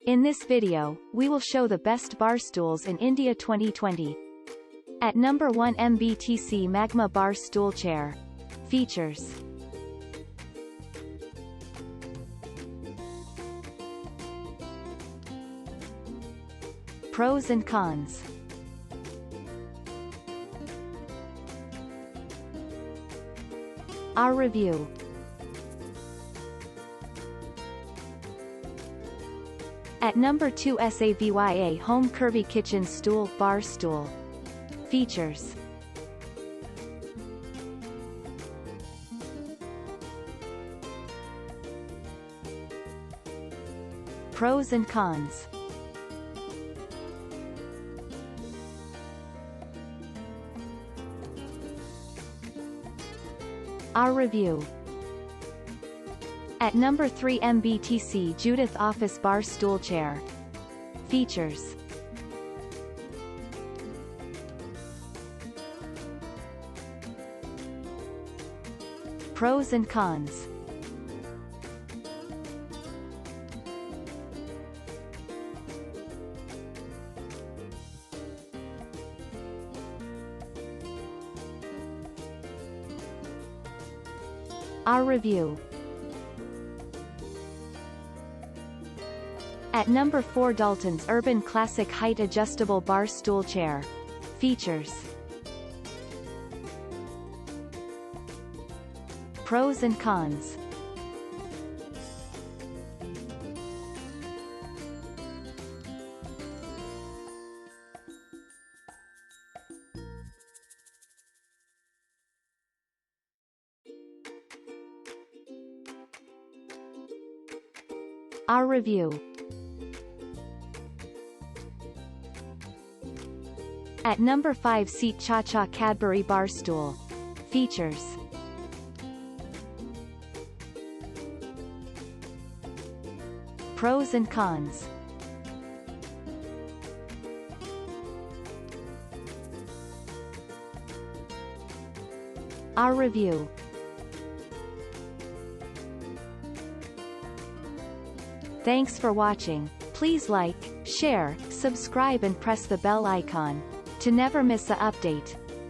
In this video, we will show the best bar stools in India 2020. At number 1, MBTC Magma Bar Stool Chair. Features. Pros and cons. Our review. At number 2, SAVYA Home Curvy Kitchen Stool Bar Stool. Features. Pros and cons. Our review. At number 3, MBTC Judith Office Bar Stool Chair. Features. Pros and cons. Our review. At number 4, Dalton's Urban Classic Height Adjustable Bar Stool Chair. Features. Pros and cons. Our review. At number 5, Seat Chacha Cadbury Bar Stool. Features. Pros and cons. Our review. Thanks for watching. Please like, share, subscribe and press the bell icon to never miss an update.